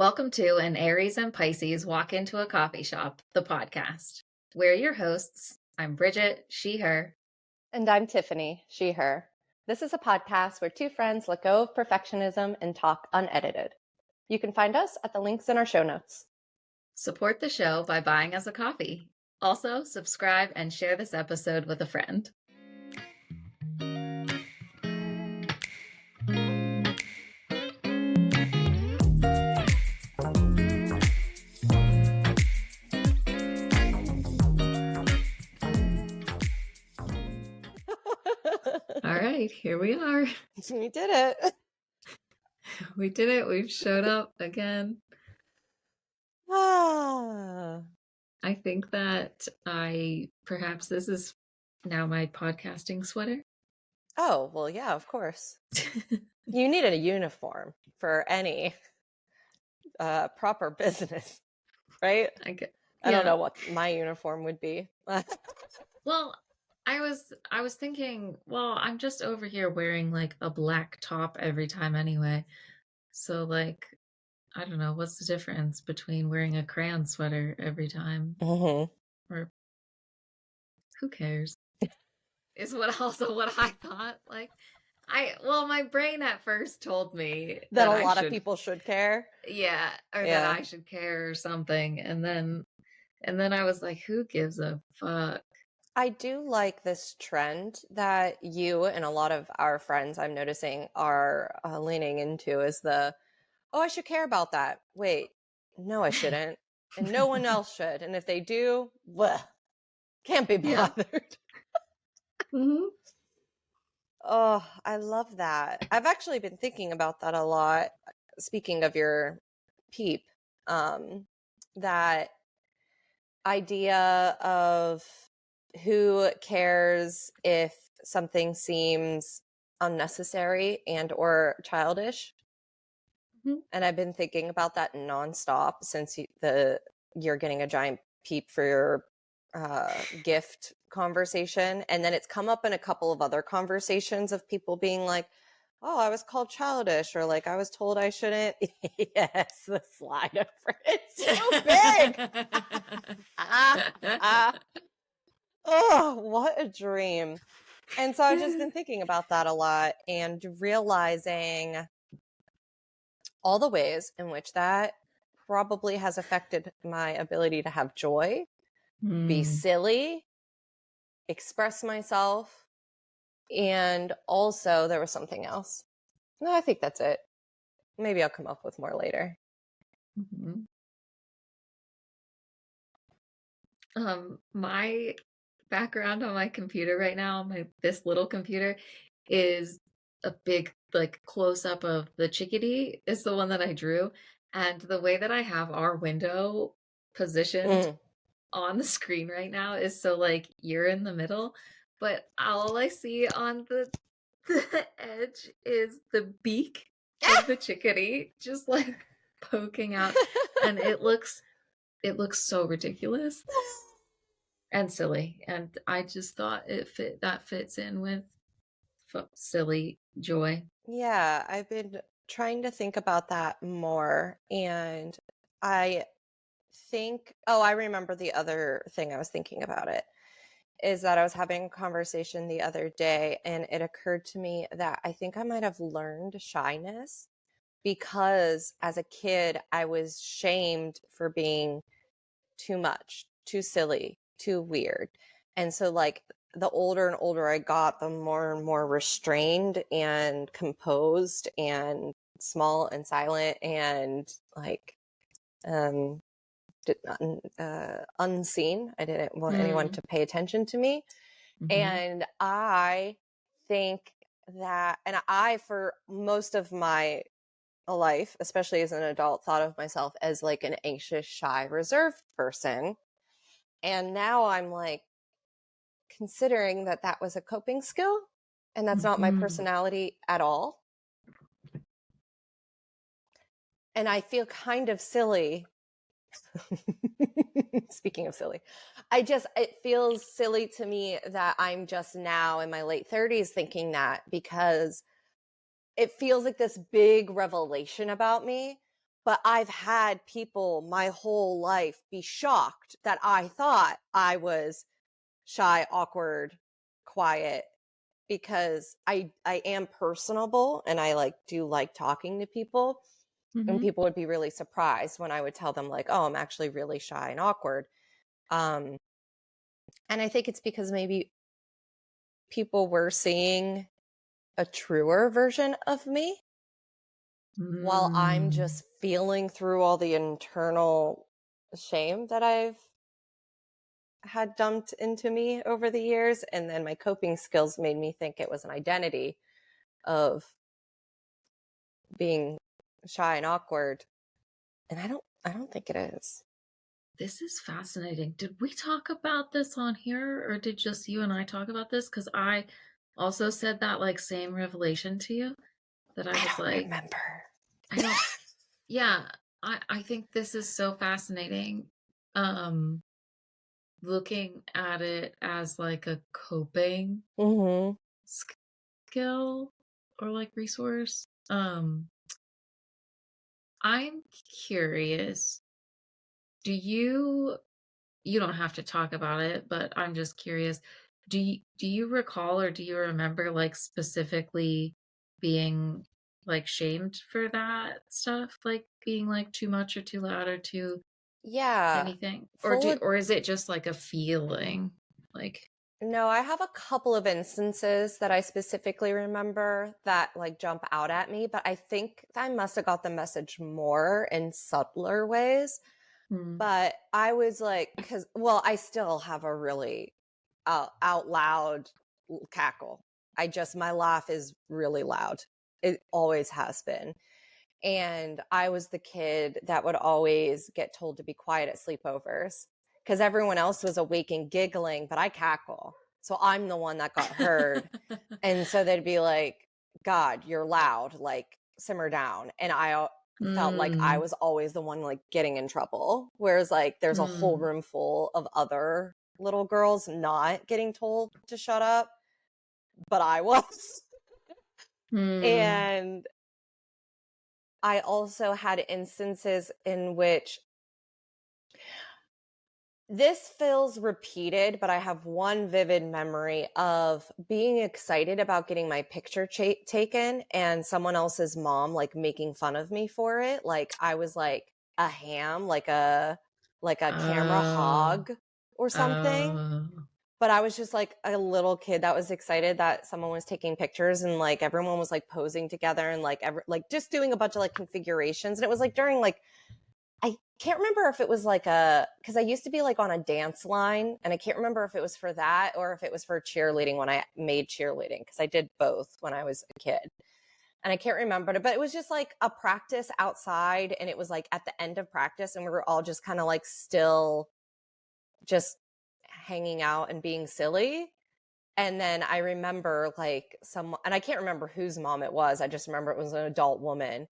Welcome to An Aries and Pisces Walk Into a Coffee Shop, the podcast. We're your hosts. I'm Bridget, she, her. And I'm Tiffany, she, her. This is a podcast where two friends let go of perfectionism and talk unedited. You can find us at the links in our show notes. Support the show by buying us a coffee. Also, subscribe and share this episode with a friend. All right, here we are. We did it. We did it. We've showed up again. Ah. I think that perhaps this is now my podcasting sweater. Oh, well, yeah, of course. You need a uniform for any proper business, right? I don't know what my uniform would be. Well, I was thinking, well, I'm just over here wearing like a black top every time anyway. So like, I don't know, what's the difference between wearing a crayon sweater every time? Mm-hmm. Or who cares? Is what I thought. Like my brain at first told me that a lot of people should care. Yeah, or that I should care or something. And then I was like, who gives a fuck? I do like this trend that you and a lot of our friends I'm noticing are leaning into is I should care about that. Wait, no, I shouldn't. And no one else should. And if they do, can't be bothered. Mm-hmm. Oh, I love that. I've actually been thinking about that a lot. Speaking of your peep, that idea of who cares if something seems unnecessary and or childish. Mm-hmm. And I've been thinking about that nonstop since you're getting a giant peep for your gift conversation. And then it's come up in a couple of other conversations of people being like, oh, I was called childish, or like I was told I shouldn't. Yes, the slide over. It's so big. Oh, what a dream. And so I've just been thinking about that a lot and realizing all the ways in which that probably has affected my ability to have joy, be silly, express myself, and also there was something else. No, I think that's it. Maybe I'll come up with more later. Mm-hmm. My background on my computer right now, this little computer, is a big like close up of the chickadee is the one that I drew, and the way that I have our window positioned on the screen right now is so like you're in the middle, but all I see on the edge is the beak of the chickadee just like poking out, and it looks so ridiculous and silly, and I just thought that fits in with silly joy. Yeah, I've been trying to think about that more, and I think, I remember the other thing I was thinking about it is that I was having a conversation the other day, and it occurred to me that I think I might have learned shyness because as a kid, I was shamed for being too much, too silly, too weird. And so like the older and older I got, the more and more restrained and composed and small and silent and like unseen. I didn't want anyone to pay attention to me. Mm-hmm. And I think that, and I, for most of my life, especially as an adult, thought of myself as like an anxious, shy, reserved person. And now I'm like considering that was a coping skill and that's not my personality at all. And I feel kind of silly. Speaking of silly, it feels silly to me that I'm just now in my late 30s thinking that, because it feels like this big revelation about me But I've had people my whole life be shocked that I thought I was shy, awkward, quiet, because I am personable and I like do like talking to people, and Mhm. people would be really surprised when I would tell them like, "Oh, I'm actually really shy and awkward." Um and I think it's because maybe people were seeing a truer version of me while I'm Mm. just feeling through all the internal shame that I've had dumped into me over the years, and then my coping skills made me think it was an identity of being shy and awkward, and I don't think it is. This is fascinating. Did we talk about this on here, or did just you and I talk about this? Because I also said that like same revelation to you that I I was don't like, remember. I don't, yeah, I think this is so fascinating. Um, Looking at it as like a coping Mhm. skill or like resource. I'm curious, do you don't have to talk about it, but I'm just curious. Do you recall or do you remember like specifically being like shamed for that stuff? Like being like too much or too loud or too Yeah. anything? Full Or is it just like a feeling? Like No, I have a couple of instances that I specifically remember that like jump out at me, but I think I must have got the message more in subtler ways. hmm, But I was like, because, well, I still have a really out loud cackle. My laugh is really loud. It always has been. And I was the kid that would always get told to be quiet at sleepovers because everyone else was awake and giggling, but I cackle. So I'm the one that got heard. And so they'd be like, God, you're loud, like simmer down. And I felt like I mm, was always the one like getting in trouble. Whereas like there's a whole mm, room full of other little girls not getting told to shut up, but I was. mm, And I also had instances in which this feels repeated, but I have one vivid memory of being excited about getting my picture taken and someone else's mom like making fun of me for it. Like I was like a ham, like a camera oh, hog or something. oh, But I was just like a little kid that was excited that someone was taking pictures and like everyone was like posing together and like just doing a bunch of like configurations. And it was like during like I can't remember if it was like because I used to be like on a dance line, and I can't remember if it was for that or if it was for cheerleading when I made cheerleading, because I did both when I was a kid. And I can't remember it, but it was just like a practice outside. And it was like at the end of practice, and we were all just kind of like still just hanging out and being silly. And then I remember like and I can't remember whose mom it was. I just remember it was an adult woman,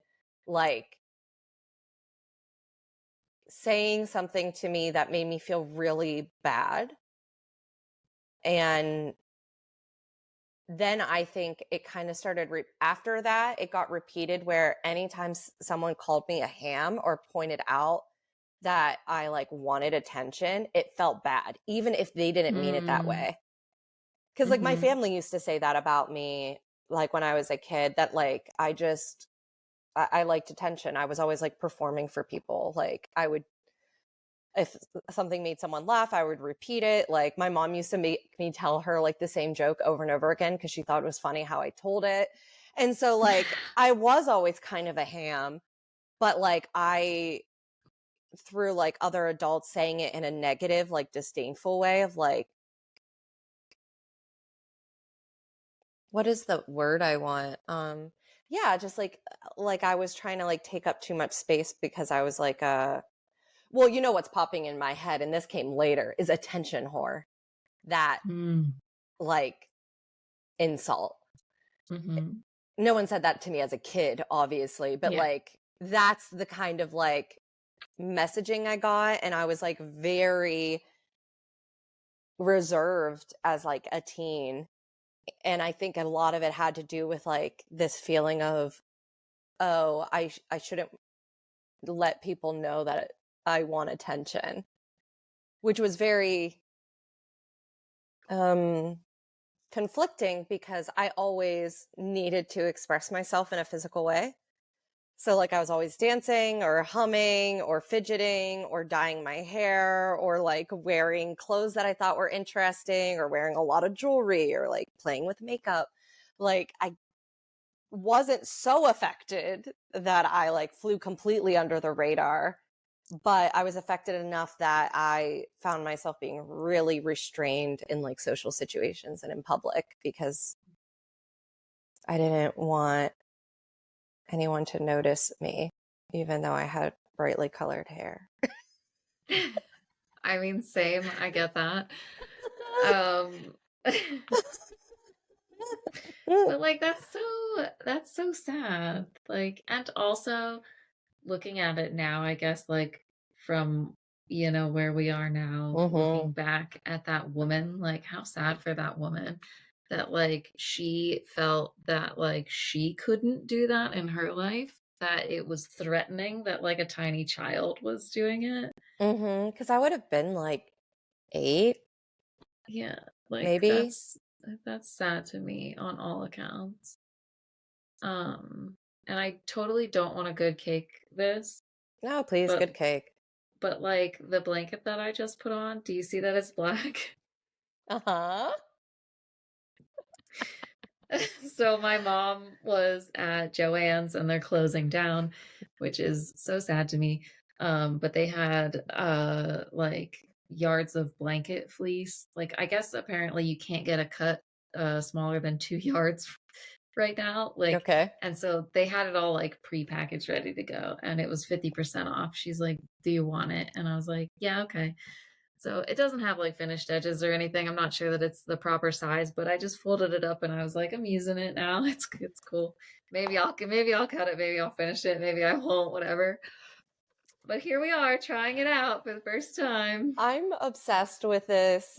like saying something to me that made me feel really bad. And then I think it kind of started after that, it got repeated where anytime someone called me a ham or pointed out that I like wanted attention, it felt bad, even if they didn't mean it that mm, way. Cause like my mhm, family used to say that about me, like when I was a kid, that like I liked attention. I was always like performing for people. Like I would if something made someone laugh, I would repeat it. Like my mom used to make me tell her like the same joke over and over again because she thought it was funny how I told it. And so like I was always kind of a ham, but like I through like other adults saying it in a negative, like disdainful way of like, what is the word I want? Yeah, just like I was trying to like take up too much space because I was like well, you know what's popping in my head, and this came later, is attention whore. That mm, like insult. mhm, No one said that to me as a kid, obviously, but yeah, like that's the kind of like messaging I got. And I was like very reserved as like a teen. And I think a lot of it had to do with like this feeling of, oh, I shouldn't let people know that I want attention, which was very conflicting because I always needed to express myself in a physical way. So, like, I was always dancing or humming or fidgeting or dyeing my hair or like wearing clothes that I thought were interesting or wearing a lot of jewelry or like playing with makeup. Like, I wasn't so affected that I like flew completely under the radar, but I was affected enough that I found myself being really restrained in like social situations and in public because I didn't want anyone to notice me, even though I had brightly colored hair. I mean, same. I get that. Um, but like that's so sad. Like, and also looking at it now, I guess, like from where we are now, Mm-hmm. looking back at that woman, like how sad for that woman that like she felt that like she couldn't do that in her life, that it was threatening that like a tiny child was doing it. Mm-hmm. Because I would have been like 8, Yeah, like maybe. that's sad to me on all accounts. Um, and I totally don't want to good cake this, No, please, but good cake. like the blanket that I just put on, do you see that it's black? Uh-huh. So my mom was at Joann's and they're closing down, which is so sad to me. But they had like yards of blanket fleece. Like I guess apparently you can't get a cut smaller than 2 yards right now. Like, Okay. and so they had it all like pre-packaged ready to go and it was 50% off. She's like, "Do you want it?" And I was like, "Yeah, okay." So it doesn't have like finished edges or anything. I'm not sure that it's the proper size, but I just folded it up and I was like, I'm using it now. It's cool. Maybe I'll cut it, maybe I'll finish it, maybe I won't, whatever. But here we are trying it out for the first time. I'm obsessed with this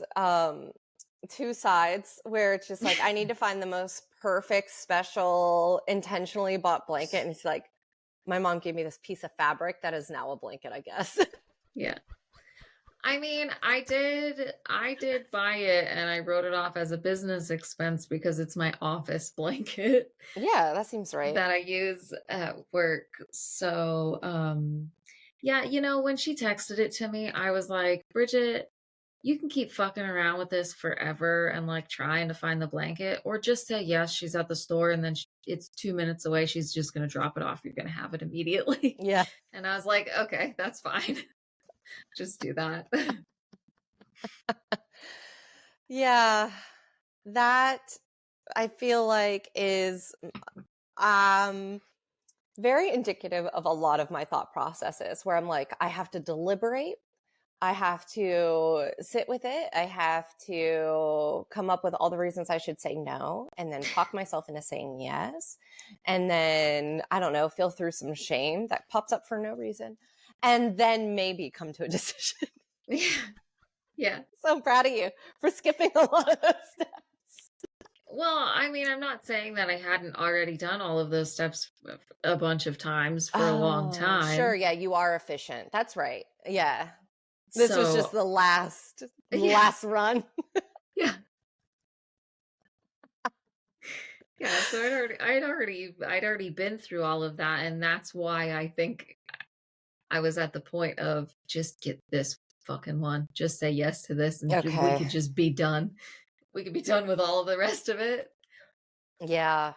two sides where it's just like I need to find the most perfect, special, intentionally bought blanket. And it's like, my mom gave me this piece of fabric that is now a blanket, I guess. Yeah. I mean, I did buy it and I wrote it off as a business expense because it's my office blanket Yeah, that seems right. that I use at work. So, yeah, when she texted it to me, I was like, Bridget, you can keep fucking around with this forever and like trying to find the blanket, or just say yes, she's at the store and then it's 2 minutes away. She's just going to drop it off. You're going to have it immediately. Yeah. And I was like, okay, that's fine. Just do that. Yeah. That I feel like is um very indicative of a lot of my thought processes where I'm like, I have to deliberate. I have to sit with it. I have to come up with all the reasons I should say no and then talk myself into saying yes. And then, I don't know, feel through some shame that pops up for no reason. And then maybe come to a decision. Yeah. Yeah. So I'm proud of you for skipping a lot of those steps. Well, I mean, I'm not saying that I hadn't already done all of those steps a bunch of times for a long Oh, sure. time. Yeah, you are efficient. That's right. Yeah. This was just So, the last yeah. run. Yeah. Yeah, so I'd already been through all of that, and that's why I think I was at the point of just get this fucking one. Just say yes to this and we Okay. could just be done. We could be done with all of the rest of it. Yeah.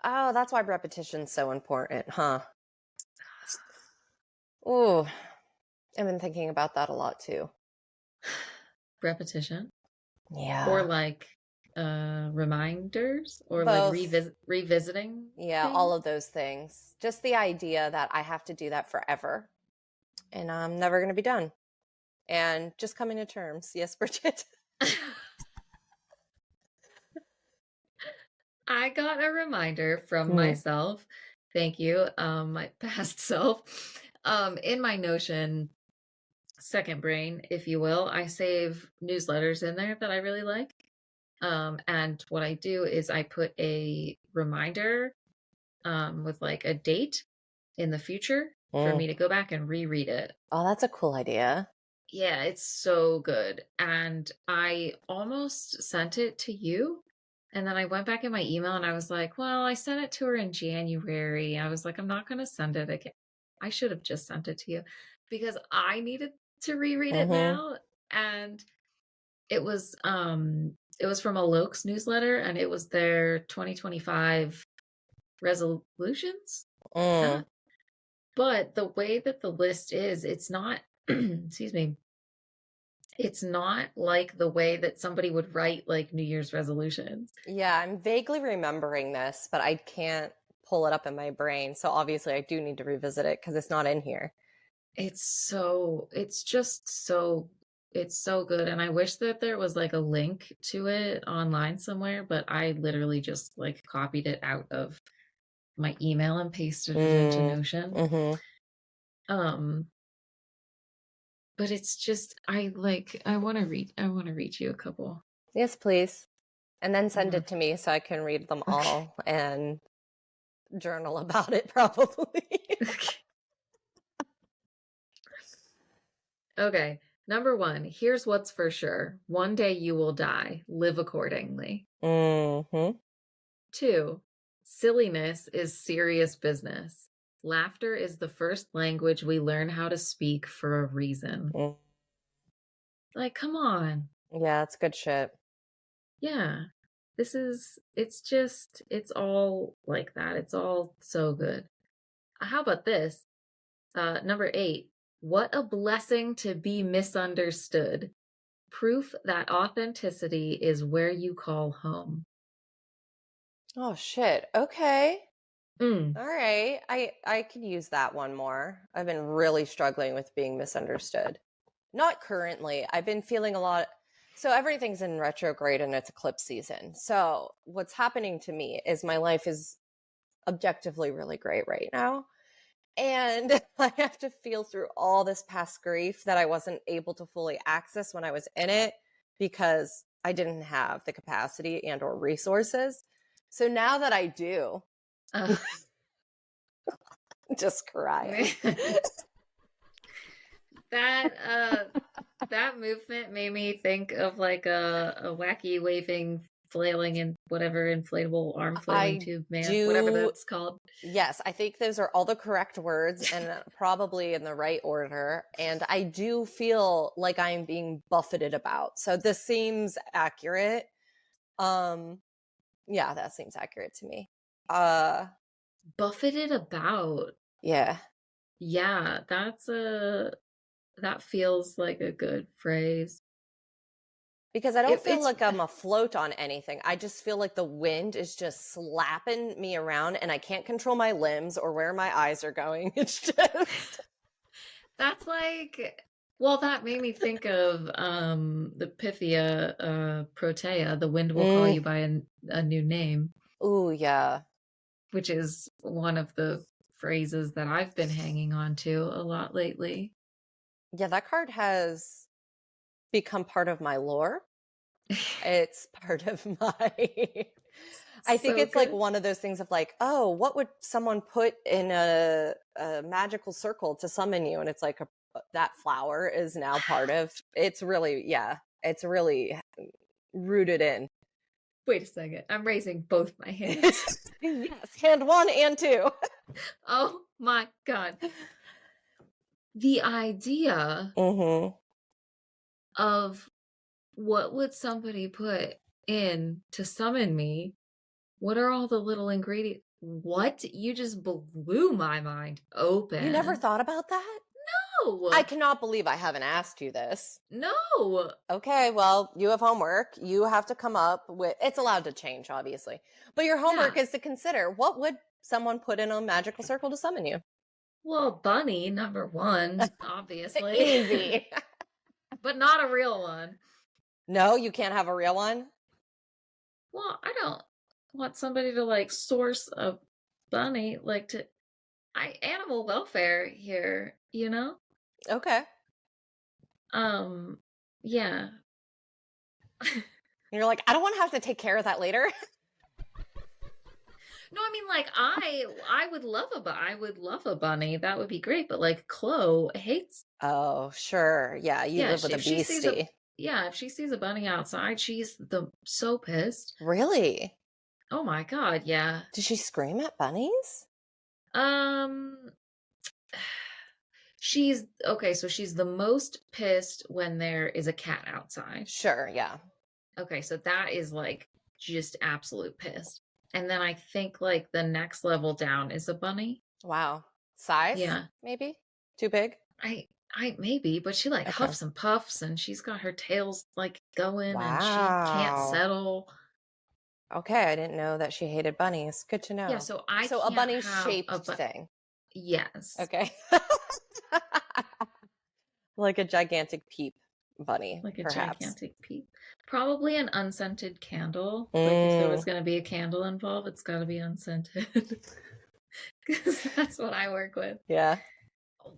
Oh, that's why repetition's so important, huh? Ooh, I've been thinking about that a lot too. Repetition or Yeah. like reminders or like Both. revisiting Yeah, all things. of those things. Just the idea that I have to do that forever and I'm never going to be done. And just coming to terms. Yes, Bridget. I got a reminder from Hmm. myself. Thank you, my past self. In my Notion second brain, if you will, I save newsletters in there that I really like. And what I do is I put a reminder with like a date in the future. for Mm. me to go back and reread it. Oh, that's a cool idea. Yeah, it's so good. And I almost sent it to you. And then I went back in my email and I was like, well, I sent it to her in January. I was like, I'm not going to send it again. I should have just sent it to you because I needed to reread it Mm-hmm. now. And it was from a Lokes newsletter and it was their 2025 resolutions. Is Mm. that? But the way that the list is, it's not excuse me, it's not like the way that somebody would write like New Year's resolutions. Yeah, I'm vaguely remembering this, but I can't pull it up in my brain. So obviously I do need to revisit it because it's not in here. It's just so it's so good. And I wish that there was like a link to it online somewhere, but I literally just like copied it out of my email and pasted it into Mm. Notion. Mm-hmm. Um, but it's just I want to read you a couple. Yes, please. And then send Mhm. it to me so I can read them Okay. all and journal about it, probably. Okay. Number 1, here's what's for sure. One day you will die. Live accordingly. Mm-hmm. 2, silliness is serious business. Laughter is the first language we learn how to speak for a reason. Mm. Like, come on. Yeah, that's good shit. Yeah. It's all like that. It's all so good. How about this? Number 8, what a blessing to be misunderstood. Proof that authenticity is where you call home. Oh shit. Okay. Mm. All right. I could use that one more. I've been really struggling with being misunderstood. Not currently. I've been feeling a lot. So everything's in retrograde and it's eclipse season. So what's happening to me is my life is objectively really great right now. And I have to feel through all this past grief that I wasn't able to fully access when I was in it because I didn't have the capacity and or resources. So now that I do, Uh, just crying. that that movement made me think of like a wacky waving flailing and whatever inflatable arm flailing I tube man, whatever do. that's called. Yes, I think those are all the correct words and probably in the right order. And I do feel like I'm being buffeted about. So this seems accurate. Um, yeah, that seems accurate to me. Uh, Buffeted about. yeah. Yeah, that feels like a good phrase. Because I don't feel It's like I'm afloat on anything. I just feel like the wind is just slapping me around and I can't control my limbs or where my eyes are going. It's just that's like well, that made me think of the Pythia Protea, the wind will call mm, you by a new name, ooh, yeah. which is one of the phrases that I've been hanging on to a lot lately. Yeah, that card has become part of my lore. It's part of my I think So it's like good. one of those things of like, oh, what would someone put in a magical circle to summon you? And it's like that flower is now part of. It's really, yeah, it's really rooted in. Wait a second. I'm raising both my hands. Yes, hand one and two. Oh my God. The idea Mm-hmm. of what would somebody put in to summon me? What are all the little ingredients? What? You just blew my mind You never open. thought about that? I No, cannot believe I haven't asked you this. no. Okay, well, you have homework. You have to come up with it's allowed to change, obviously. But your homework Yeah. is to consider what would someone put in a magical circle to summon you? Well, bunny, number one, obviously, Easy. but not a real one. No, you can't have a real one? Well, I don't want somebody to like source a bunny, like to animal welfare here, you know? Okay. Um, yeah. And you're like, I don't want to have to take care of that later. No, I mean, like, I would love I would love a bunny, that would be great, but, like, Chloe hates Oh, sure. Yeah, you yeah, live with a if she sees a beastie. yeah, if she sees a bunny outside, she's so pissed. Really? Oh my god, yeah. Did she scream at bunnies? Um, she's okay, so she's the most pissed when there is a cat outside. Sure, yeah. Okay, so that is, like, just absolute pissed. And then I think, like, the next level down is a bunny. Wow. Size, Yeah. maybe? Too big? I maybe, but she, like, Okay. huffs and puffs, and she's got her tails, like, going, and she can't Wow. settle. Okay, I didn't know that she hated bunnies. Good to Yeah, know. so I So a can't have a bunny-shaped thing. yes, Okay. Like a gigantic peep bunny, like a perhaps. gigantic peep. Probably an unscented candle. Like, if there was Mm, gonna be a candle involved, it's gotta be unscented. 'Cause that's what I work with. yeah.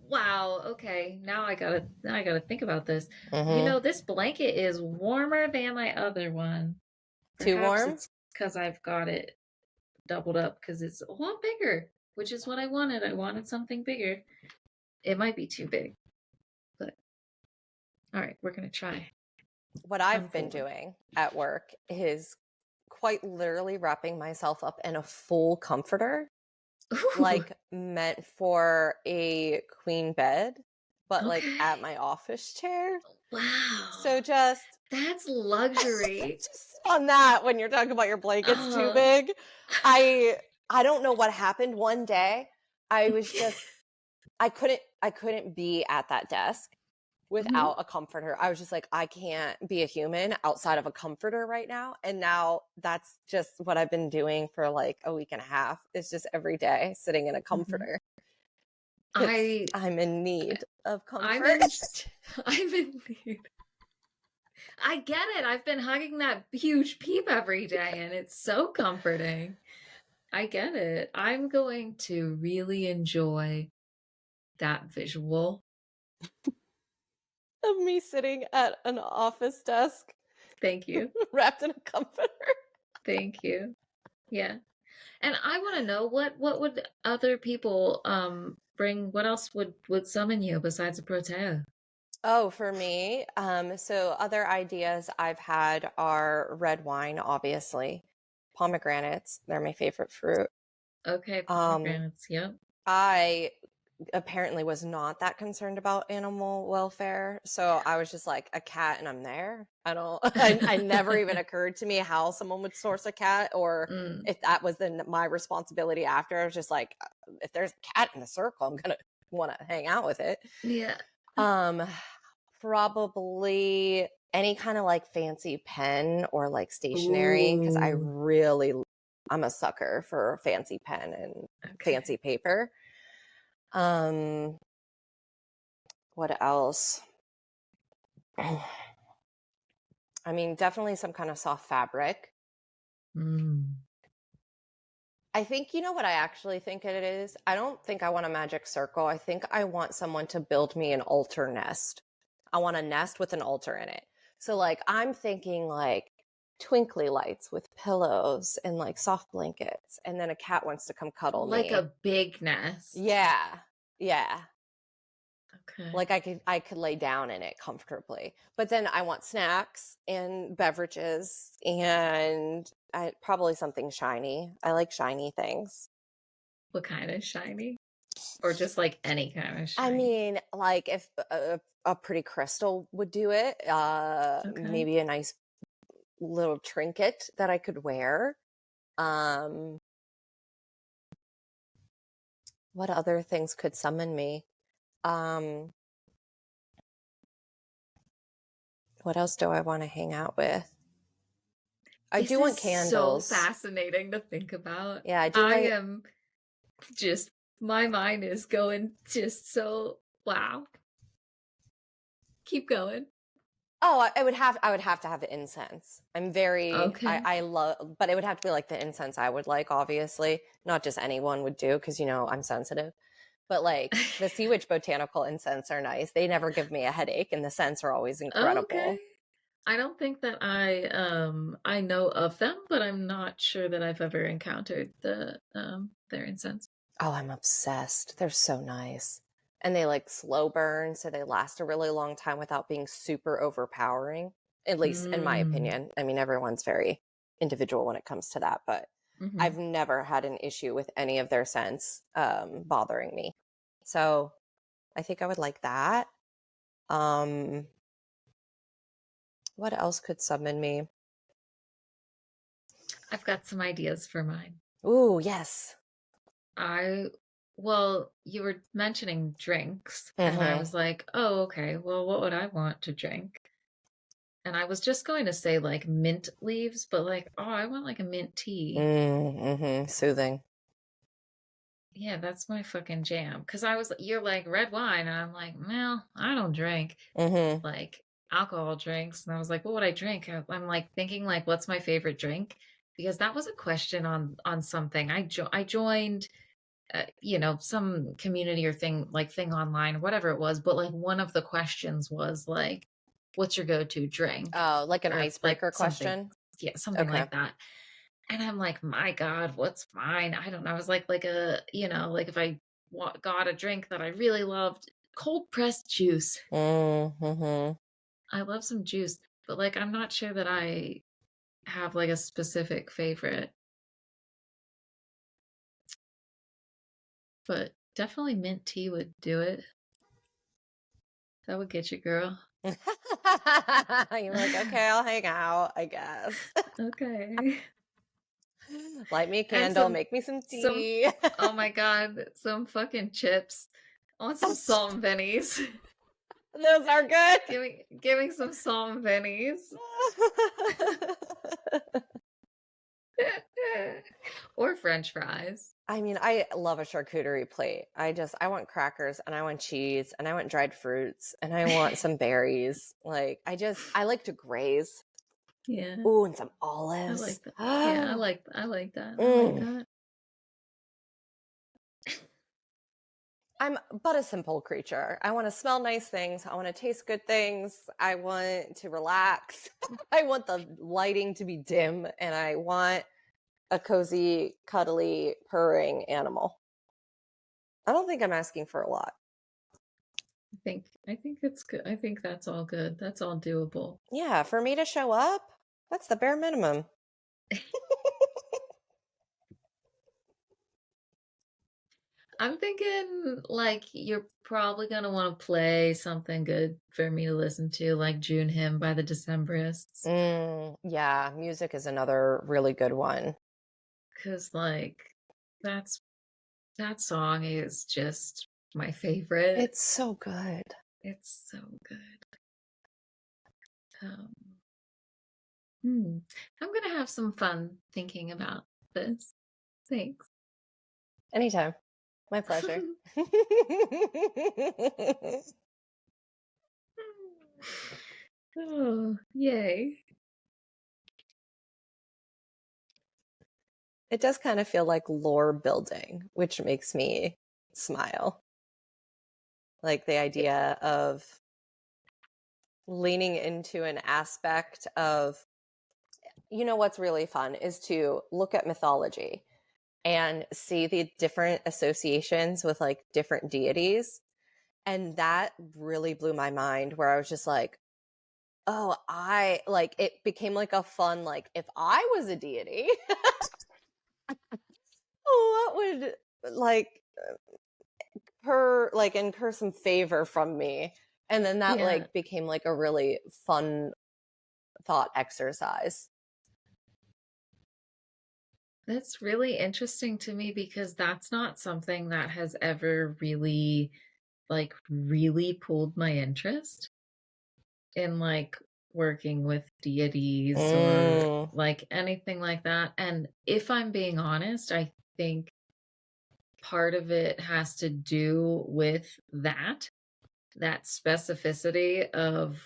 Wow, okay, now I gotta think about this. You Mm-hmm. know, this blanket is warmer than my other one. Too Perhaps warm? it's because 'cause I've got it doubled up because it's a lot bigger, which is what I wanted. I wanted something bigger. It might be too big, but all right, we're gonna try. What I've been Unfold. doing at work is quite literally wrapping myself up in a full comforter, Ooh, like meant for a queen bed, but like okay. at my office chair. Wow. So just That's luxury. just on that, when you're talking about your blankets too Uh, big, I I don't know what happened one day. I was just I couldn't be at that desk mhm. without a comforter. I was just like, I can't be a human outside of a comforter right now. And now that's just what I've been doing for like a week and a half. It's just every day sitting in a Mhm. comforter because I I'm in need of I'm comfort. in I'm in need. I get it. I've been hugging that huge peep every day, and it's so comforting. I get it. I'm going to really enjoy that visual. Of me sitting at an office desk Thank you. wrapped in a comforter. Thank you. Yeah. And I want to know what would other people bring what else would summon you besides a protea? Oh, for me, so other ideas I've had are red wine, obviously. Pomegranates, they're my favorite fruit. Okay, Um, pomegranates. Yep. I apparently was not that concerned about animal welfare. So I was just like a cat and I'm there. I don't I never even occurred to me how someone would source a cat or Mm, if that was then my responsibility after. I was just like if there's a cat in the circle, I'm going to want to hang out with it. yeah. Um probably any kind of like fancy pen or like stationery because Ooh. I'm a sucker for a fancy pen and Okay. fancy paper. Um, what else? I mean, definitely some kind of soft fabric. Mm. I think you know what I actually think it is? I don't think I want a magic circle. I think I want someone to build me an altar nest. I want a nest with an altar in it. So like I'm thinking like twinkly lights with pillows and like soft blankets and then a cat wants to come cuddle Like me. a big nest. Yeah. Yeah. Okay. Like I could lay down in it comfortably. But then I want snacks and beverages and probably something shiny. I like shiny things. What kind of shiny? Or just like any kind of I shiny? mean, like if a pretty crystal would do it, Okay. maybe a nice little trinket that I could wear. Um, what other things could summon me? Um, what else do I want to hang out with? I This do want is so candles. fascinating to think about. Yeah, I do I like am just my mind is going just so wow. Keep going. Oh, I would have to have the incense. I'm very Okay. I love but it would have to be like the incense I would like, obviously. Not just anyone would do because you know I'm sensitive. But like the Sea Witch botanical incense are nice. They never give me a headache and the scents are always Okay. incredible. I don't think that I know of them, but I'm not sure that I've ever encountered their incense. Oh, I'm obsessed. They're so nice. And they like slow burn, so they last a really long time without being super overpowering, at least in my Mm. opinion. I mean, everyone's very individual when it comes to that, but Hmm. I've never had an issue with any of their scents bothering me. So I think I would like that. Um, what else could summon me? I've got some ideas for mine. Ooh, yes. I well, you were mentioning drinks, and I Mm-hmm. was like, oh, okay, well, what would I want to drink? And I was just going to say like mint leaves, but like, oh, I want like a mint tea. Mm-hmm. Soothing. Yeah, that's my fucking jam. Cause you're like red wine, and I'm like, well, I don't drink Mm-hmm. like alcohol drinks. And I was like, what would I drink? I'm like thinking like, what's my favorite drink? Because that was a question on something. I joined, some community or thing online, whatever it was. But like one of the questions was like, what's your go-to drink? Oh, like an Or like icebreaker something, question? yeah, something Okay. like that. And I'm like, my God, what's mine? I don't know. I was like like if I got a drink that I really loved, cold pressed juice. Mm-hmm. I love some juice, but like I'm not sure that I have like a specific favorite, but definitely mint tea would do it. That would get you, girl. You're like, okay, I'll hang out, I guess. Okay. Light me a And candle, make me some some, tea. oh my God, some fucking chips. I want some salt and bennies. Those are good. Give me some salt and bennies. Or French fries. I mean, I love a charcuterie plate. I want crackers and I want cheese and I want dried fruits and I want some berries. Like, I like to graze. Yeah, Ooh, and some I olives. like that. Yeah, I like that. I like Mm. that. I'm but a simple creature. I want to smell nice things. I want to taste good things. I want to relax. I want the lighting to be dim and I want a cozy, cuddly, purring animal. I don't think I'm asking for a lot. I think it's good. I think that's all good. That's all doable. Yeah, for me to show up, that's the bare minimum. I'm thinking like you're probably gonna want to play something good for me to listen to, like June Hymn by the Decemberists. Yeah, music is another really good one. Cause like that's that song is just my favorite. It's so good. It's so good. Um, hmm. I'm gonna have some fun thinking about this. Thanks. Anytime. My pleasure. Oh, yay. It does kind of feel like lore building, which makes me smile. Like the idea of leaning into an aspect of, what's really fun is to look at mythology and see the different associations with like different deities. And that really blew my mind where I was just like, oh, I like it became like a fun, like, if I was a deity, what would like incur some favor from me? And then that Yeah, like became like a really fun thought exercise. that's really interesting to me because that's not something that has ever really pulled my interest in like working with deities or Mm, like anything like that. And if I'm being honest, I think part of it has to do with that specificity of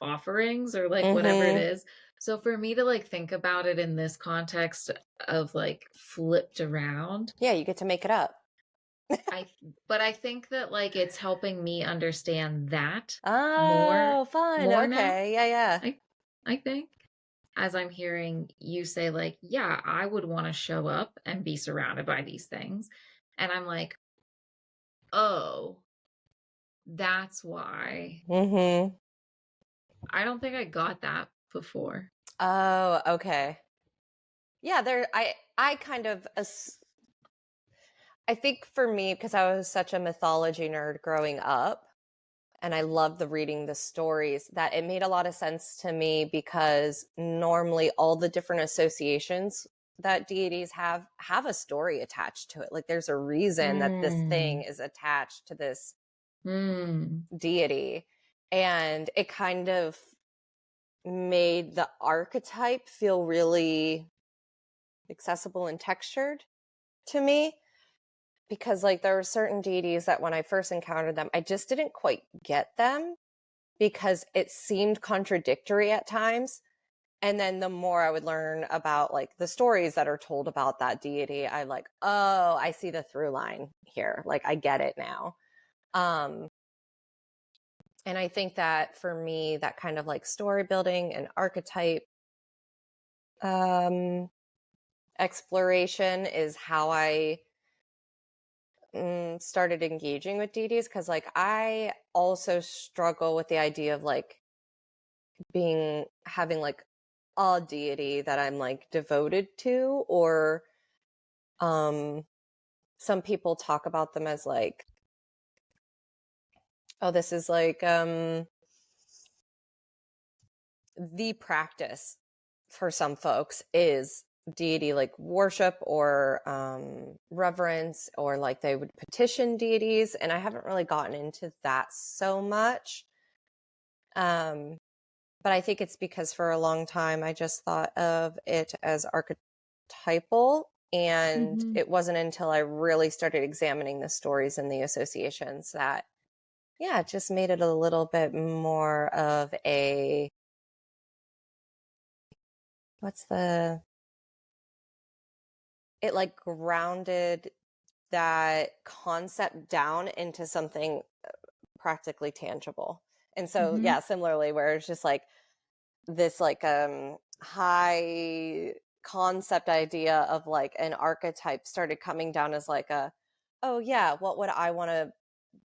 offerings or like whatever it mm-hmm. is. So for me to like think about it in this context of like flipped around, Yeah, you get to make it up. I but I think that like it's helping me understand that more Oh, fun. more now. Okay. Yeah, yeah. I think, as I'm hearing you say, like, yeah, I would want to show up and be surrounded by these things. And I'm like, oh, that's why. Mm-hmm. I don't think I got that before. Oh, okay. Yeah, I kind of I think for me, because I was such a mythology nerd growing up, and I love the reading the stories, that it made a lot of sense to me because normally all the different associations that deities have a story attached to it. Like there's a reason that this thing Mm, is attached to this mm, deity. And it kind of made the archetype feel really accessible and textured to me, because like there were certain deities that when I first encountered them, I just didn't quite get them because it seemed contradictory at times. And then the more I would learn about like the stories that are told about that deity, I like, oh, I see the through line here. Like I get it now. Um, and I think that for me, that kind of like story building and archetype um, exploration is how I started engaging with deities, because like I also struggle with the idea of like having like a deity that I'm like devoted to, or um some people talk about them as like, oh, this is like the practice for some folks is deity like worship or reverence, or like they would petition deities, and I haven't really gotten into that so much. um but I think it's because for a long time I just thought of it as archetypal, and hmm it wasn't until I really started examining the stories and the associations that, yeah, it just made it a little bit more of a, what's the, it like grounded that concept down into something practically tangible. And so, hmm yeah, similarly, where it's just like this like high concept idea of like an archetype started coming down as like a, oh yeah, what would I want to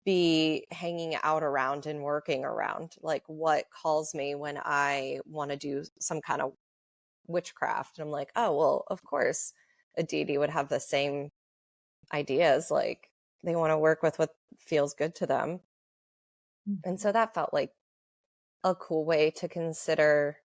be hanging out around and working around? Like what calls me when I want to do some kind of witchcraft? And I'm like, oh well, of course a deity would have the same ideas. Like they want to work with what feels good to them. And so that felt like a cool way to consider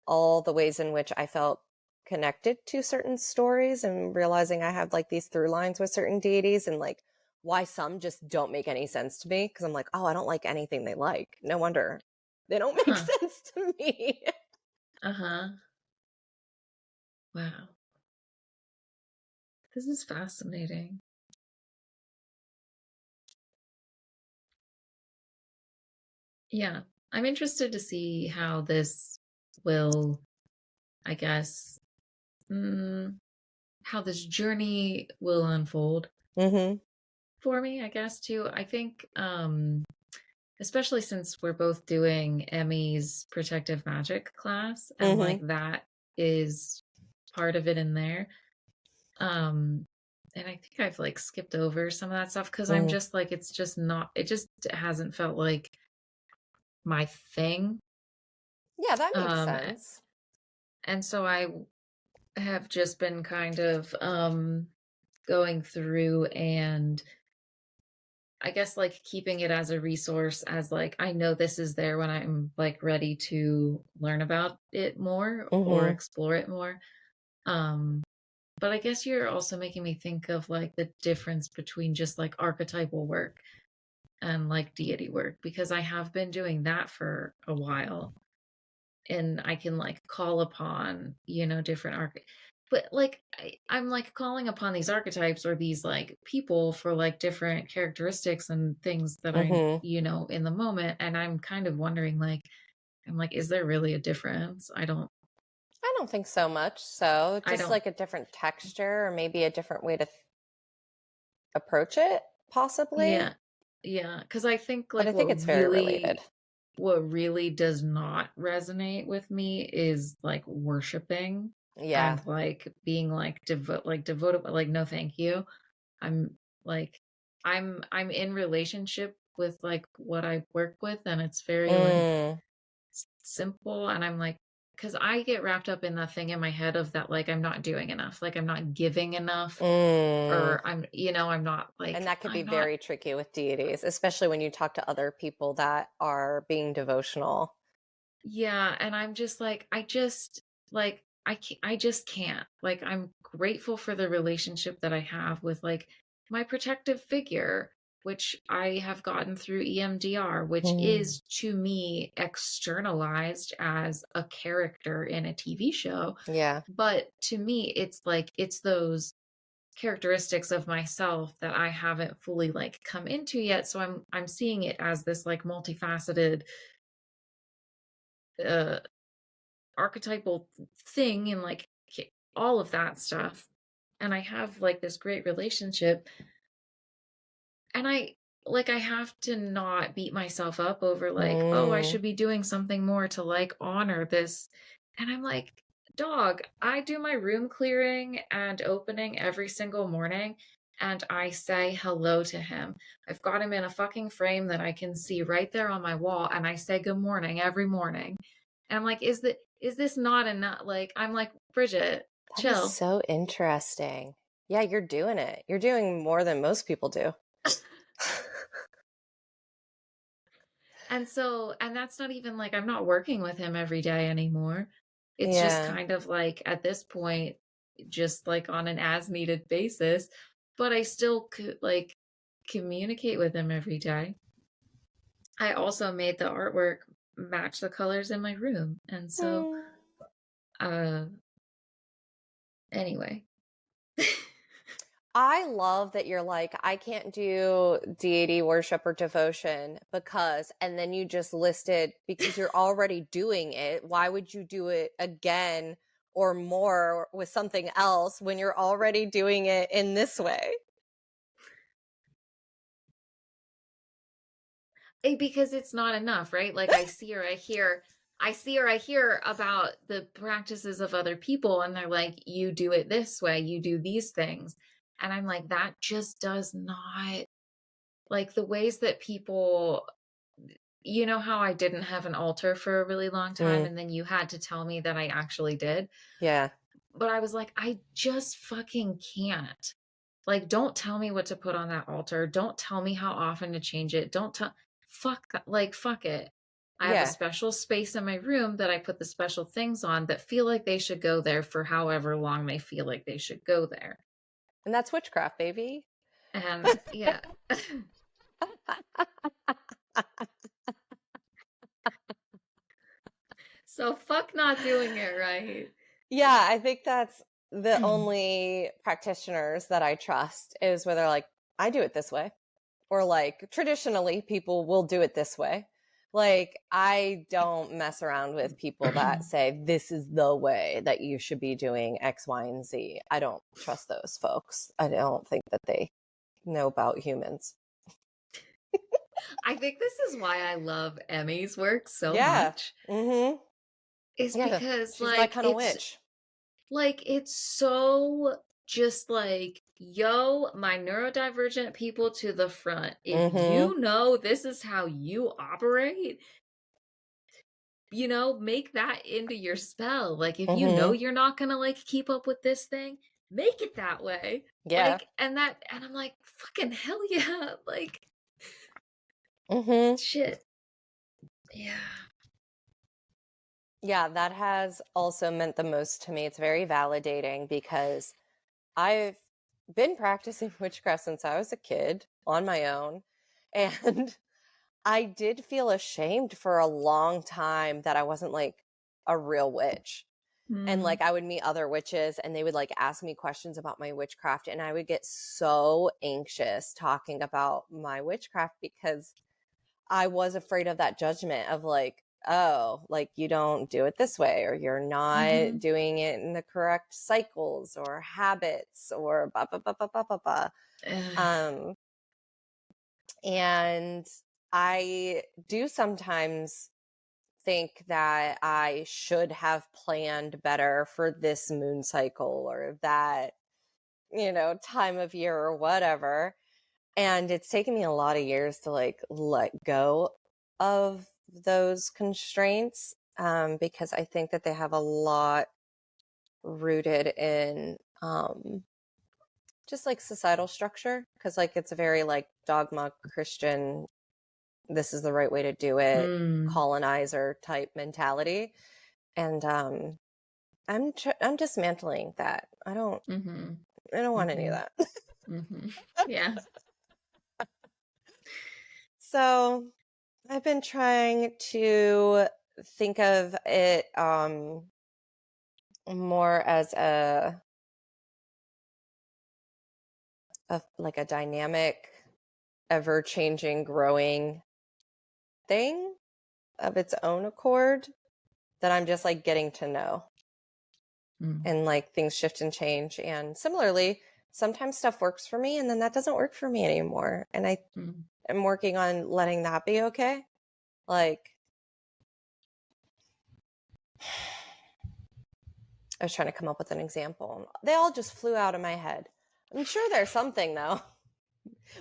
all the ways in which I felt connected to certain stories, and realizing I have like these through lines with certain deities, and like why some just don't make any sense to me, because I'm like, oh, I don't like anything they like. No wonder they don't make Huh. sense to me. Uh-huh. Wow. This is fascinating. Yeah. I'm interested to see how this will, I guess, mm, how this journey will unfold Mm-hmm. for me, I guess, too. I think, especially since we're both doing Emmy's protective magic class, and like Mm-hmm. that is part of it in there. Um, and I think I've like skipped over some of that stuff because I'm Mm. just like, it's just not, it just hasn't felt like my thing. Yeah, that makes Um, sense. and so I have just been kind of going through and I guess like keeping it as a resource, as like I know this is there when I'm like ready to learn about it more or Mm-hmm. explore it more. Um but I guess you're also making me think of like the difference between just like archetypal work and like deity work, because I have been doing that for a while, and I can like call upon, different but like I'm like calling upon these archetypes or these like people for like different characteristics and things that I, Mm-hmm. in the moment. And I'm kind of wondering, like, I'm like, is there really a difference? I don't think so much. So I just don't, like a different texture, or maybe a different way to approach it, possibly. yeah, yeah. Cause I think But I like think what it's very really, related. what really does not resonate with me is like worshiping Yeah. and like being like devoted, like no thank you. I'm like I'm in relationship with like what I work with, and it's very like Mm, simple, and I'm like, because I get wrapped up in that thing in my head of that, like I'm not doing enough, like I'm not giving enough, mm. or I'm not And like that could be I'm not. very tricky with deities, especially when you talk to other people that are being devotional. Yeah, and I'm just like, I just can't. Like, I'm grateful for the relationship that I have with like my protective figure, which I have gotten through EMDR, which Mm. is to me externalized as a character in a TV show. Yeah. But to me, it's like it's those characteristics of myself that I haven't fully like come into yet. So I'm seeing it as this like multifaceted uh archetypal thing, and like all of that stuff. And I have like this great relationship, and I have to not beat myself up over like, oh, I Mm. should be doing something more to like honor this. And I'm like, dog, I do my room clearing and opening every single morning, and I say hello to him. I've got him in a fucking frame that I can see right there on my wall, and I say good morning every morning. And I'm like, is this not enough? Like, I'm like, Bridget, That is chill. so interesting. Yeah, you're doing it. You're doing more than most people do. And that's not even like I'm not working with him every day anymore. It's just Yeah. kind of like at this point, just like on an as needed basis, but I still could like communicate with him every day. I also made the artwork match the colors in my room. And so, Mm. uh, anyway. I love that you're like, I can't do deity worship or devotion because, and then you just listed because you're already doing it. Why would you do it again or more with something else when you're already doing it in this way? Because it's not enough, right? Like I see or I hear about the practices of other people, and they're like, you do it this way, you do these things. And I'm like, that just does not, like, the ways that people, how I didn't have an altar for a really long time, Mm, and then you had to tell me that I actually did. yeah. But I was like, I just fucking can't. Like, don't tell me what to put on that altar. Don't tell me how often to change it. Don't tell, fuck that. Like, fuck it. I have a Yeah. special space in my room that I put the special things on that feel like they should go there for however long they feel like they should go there. And that's witchcraft, baby. And yeah. So fuck not doing it right. Yeah, I think that's the only practitioners that I trust is where they're like, I do it this way. Or like traditionally people will do it this way. Like I don't mess around with people that say this is the way that you should be doing X, Y, and Z. I don't trust those folks. I don't think that they know about humans. I think this is why I love Emmy's work so Yeah. much. Mm-hmm. Is Yeah. because She's my kind of witch. it's so just like, yo, my neurodivergent people to the front. If Mm-hmm. you know this is how you operate, make that into your spell. Like, if you know Mm-hmm. you're not gonna like keep up with this thing, make it that way. Yeah. Like, and I'm like, fucking hell yeah. Like, Mm-hmm. shit. Yeah. Yeah, that has also meant the most to me. It's very validating because I've been practicing witchcraft since I was a kid on my own. And I did feel ashamed for a long time that I wasn't like a real witch. And Hmm. like I would meet other witches and they would like ask me questions about my witchcraft. And I would get so anxious talking about my witchcraft because I was afraid of that judgment of like, oh, like you don't do it this way, or you're not Hmm. doing it in the correct cycles or habits or blah, blah, blah, blah, blah, blah, blah. Um, and I do sometimes think that I should have planned better for this moon cycle or that, time of year or whatever. And it's taken me a lot of years to like let go of those constraints, because I think that they have a lot rooted in just like societal structure, because like it's a very like dogma Christian, this is the right way to do it, Mm. colonizer type mentality. And I'm dismantling that. Mm-hmm. I don't want any of Mm-hmm. that. Mm-hmm. Yeah. So I've been trying to think of it more as a like a dynamic, ever changing, growing thing of its own accord that I'm just like getting to know. Mm. And like things shift and change. And similarly, sometimes stuff works for me and then that doesn't work for me anymore. And I Mm. am working on letting that be okay. Like, I was trying to come up with an example. They all just flew out of my head. I'm sure there's something though.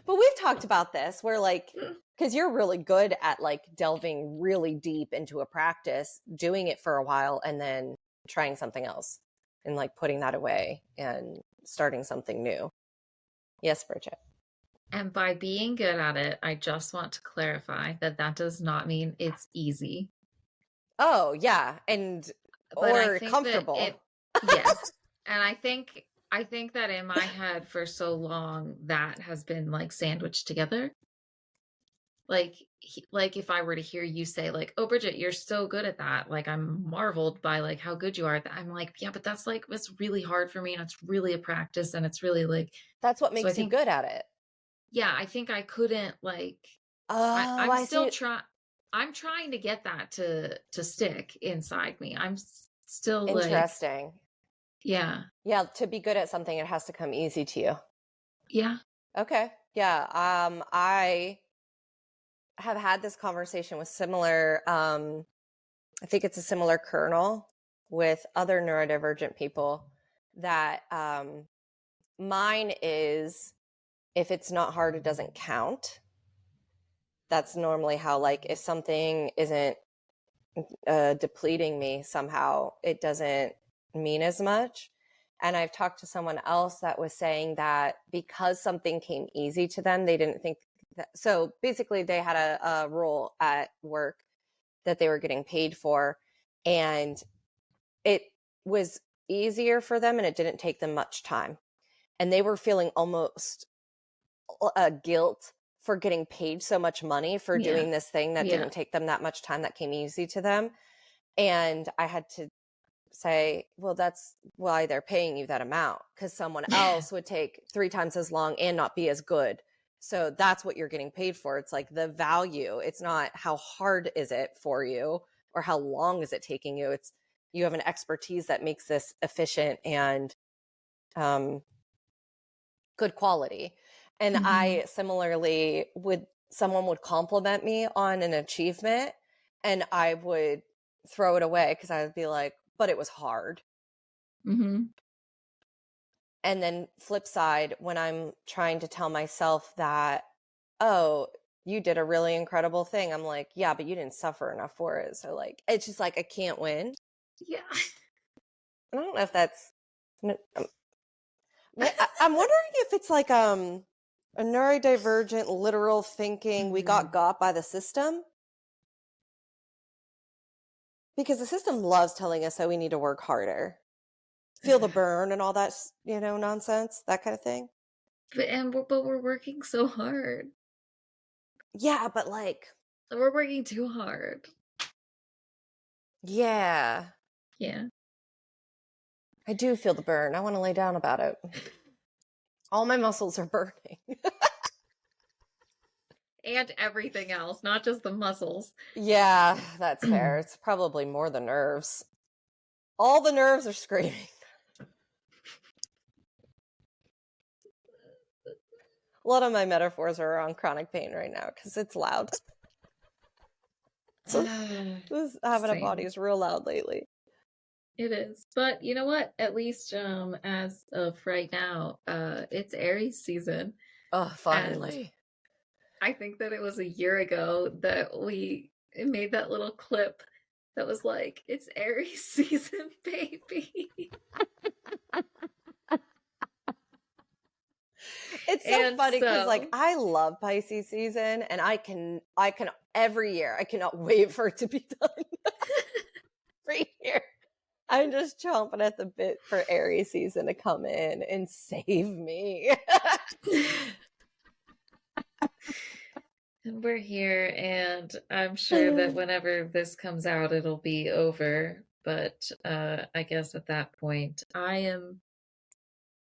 But we've talked about this where like, because you're really good at like delving really deep into a practice, doing it for a while, and then trying something else and like putting that away and starting something new. Yes, Bridget. And by being good at it, I just want to clarify that that does not mean it's easy. Oh, yeah. And But I or think that comfortable. yes. And I think that in my head for so long that has been like sandwiched together. Like like if I were to hear you say like, "Oh, Bridget, you're so good at that." Like I'm marveled by like how good you are at that. I'm like, "Yeah, but that's like it's really hard for me and it's really a practice and it's really like." That's what So I makes you think good at it. yeah, I think I couldn't like Oh, I'm I still see. trying I'm trying to get that to stick inside me. I'm still like Interesting. yeah. Yeah, to be good at something, it has to come easy to you. Yeah. Okay. Yeah. I have had this conversation with similar, I think it's a similar kernel with other neurodivergent people that mine is if it's not hard, it doesn't count. That's normally how, like, if something isn't depleting me somehow, it doesn't mean as much. And I've talked to someone else that was saying that because something came easy to them, they didn't think that. So basically, they had a role at work that they were getting paid for, and it was easier for them and it didn't take them much time. And they were feeling almost guilt for getting paid so much money for Yeah. doing this thing that Yeah. didn't take them that much time, that came easy to them. And I had to say, well, that's why they're paying you that amount, because someone else would take 3 times as long and not be as good. So that's what you're getting paid for. It's like the value. It's not how hard is it for you or how long is it taking you. It's you have an expertise that makes this efficient and um, good quality. And Mhm. I similarly would, someone would compliment me on an achievement and I would throw it away because I would be like, but it was hard. Mhm. And then flip side, when I'm trying to tell myself that, oh, you did a really incredible thing, I'm like, yeah, but you didn't suffer enough for it. So like, it's just like I can't win. Yeah. I don't know if that's I'm wondering if it's like a neurodivergent literal thinking we Mhm. got by the system, because the system loves telling us that we need to work harder, feel the burn and all that, nonsense, that kind of thing. But we're working so hard. Yeah, but like, We're working too hard. yeah, Yeah. I do feel the burn. I want to lay down about it. All my muscles are burning. And everything else, not just the muscles. Yeah, that's fair. It's probably more the nerves. All the nerves are screaming. A lot of my metaphors are around chronic pain right now because it's loud. So this having a body Same. is real loud lately. It is. But you know what? At least as of right now, it's Aries season. Oh, And finally. I think that it was a year ago that we made that little clip that was like, it's Aries season, baby. It's so And funny because like so I love Pisces season and I can every year I cannot wait for it to be done. Every year. I'm just chomping at the bit for Aries season to come in and save me. we're here, and I'm sure that whenever this comes out, it'll be over. But I guess at that point, I am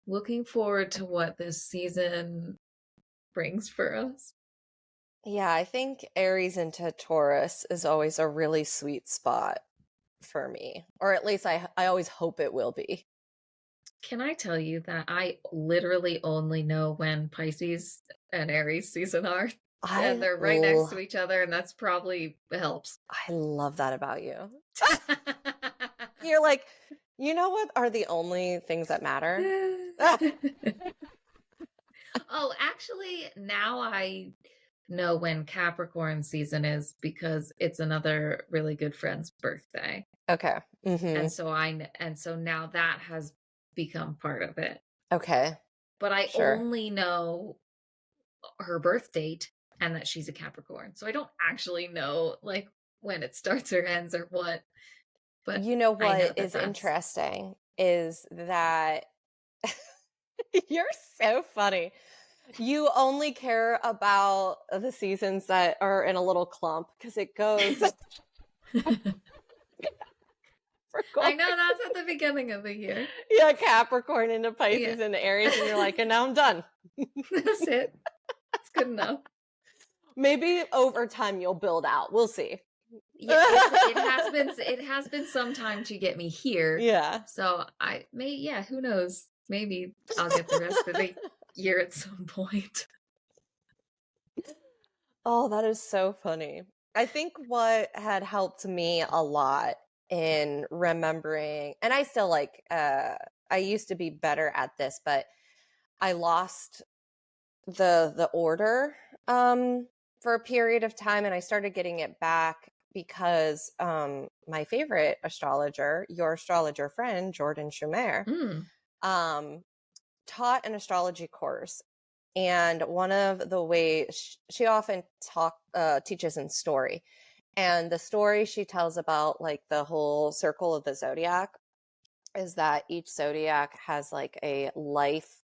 looking forward to what this season brings for us. Yeah, I think Aries into Taurus is always a really sweet spot for me. Or at least I always hope it will be. Can I tell you that I literally only know when Pisces and Aries season are? And I they're right next to l- each other, and that's probably helps. I love that about you. You're like, you know what are the only things that matter? Oh, actually, now I know when Capricorn season is because it's another really good friend's birthday. Okay. And Mm-hmm. so and so now that has become part of it. Okay. But I Sure. only know her birth date and that she's a Capricorn. So I don't actually know like when it starts or ends or what, but You know I know what that is that's interesting is that you're so funny. You only care about the seasons that are in a little clump because it goes for I going, know that's at the beginning of the year. yeah, Capricorn into Yeah. Pisces into Aries, and you're like, and now I'm done. That's it. It's good enough. Maybe over time you'll build out. We'll see. Yeah, it has been some time to get me here. Yeah. So I may yeah, who knows? Maybe I'll get the rest of the year at some point. Oh, that is so funny. I think what had helped me a lot in remembering, and I still like, I used to be better at this, but I lost the order for a period of time, and I started getting it back because my favorite astrologer, your astrologer friend, Jordan Schumer, Mm. um, taught an astrology course. And one of the ways she often teaches in story, and the story she tells about like the whole circle of the zodiac is that each zodiac has like a life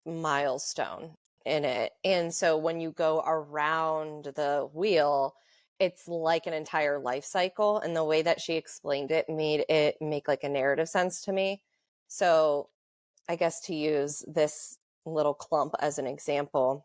milestone in it. And so when you go around the wheel, it's like an entire life cycle. And the way that she explained it made it make like a narrative sense to me. So I guess to use this little clump as an example,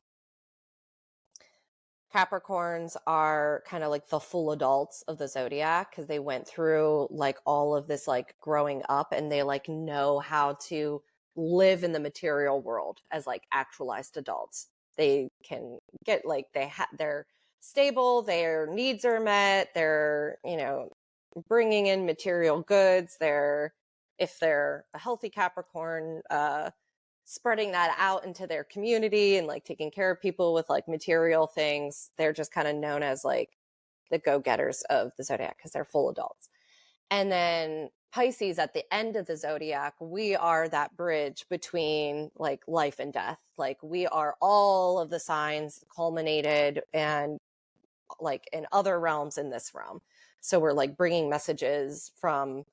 Capricorns are kind of like the full adults of the zodiac because they went through like all of this like growing up, and they like know how to live in the material world as like actualized adults. They can get like they're stable, their needs are met, they're, bringing in material goods, they're, if they're a healthy Capricorn, spreading that out into their community and like taking care of people with like material things. They're just kind of known as like the go-getters of the zodiac because they're full adults. And then Pisces at the end of the zodiac, we are that bridge between like life and death. Like we are all of the signs culminated and like in other realms in this realm. So we're like bringing messages from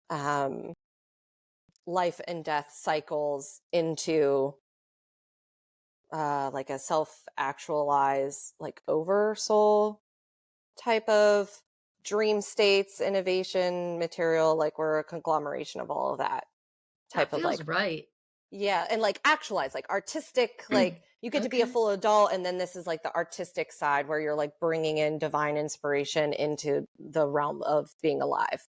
um life and death cycles into like a self-actualize like oversoul type of dream states, innovation, material, like we're a conglomeration of all of that That type of feels like, right. yeah, and like actualize like artistic, like you get to be a Okay. full adult, and then this is like the artistic side where you're like bringing in divine inspiration into the realm of being alive.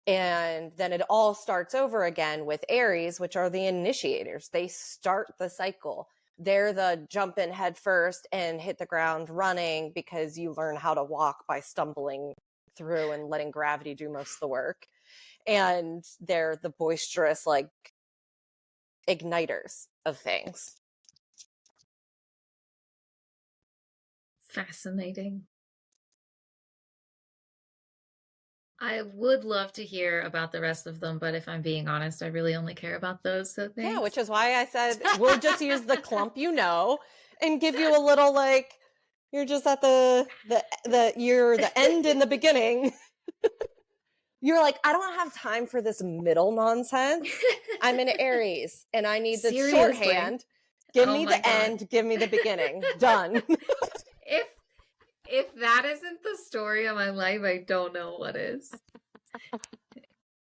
And then it all starts over again with Aries, which are the initiators. They start the cycle. they're the jump in head first and hit the ground running because you learn how to walk by stumbling through and letting gravity do most of the work. And they're the boisterous, like, igniters of things. Fascinating. I would love to hear about the rest of them, but if I'm being honest, I really only care about those, so thanks. Yeah, which is why I said we'll just use the clump, and give you a little, like, you're just at you're the end and the beginning. You're like, I don't have time for this middle nonsense. I'm an Aries and I need the shorthand. Give me the end, give me the beginning. Done. If that isn't the story of my life, I don't know what is.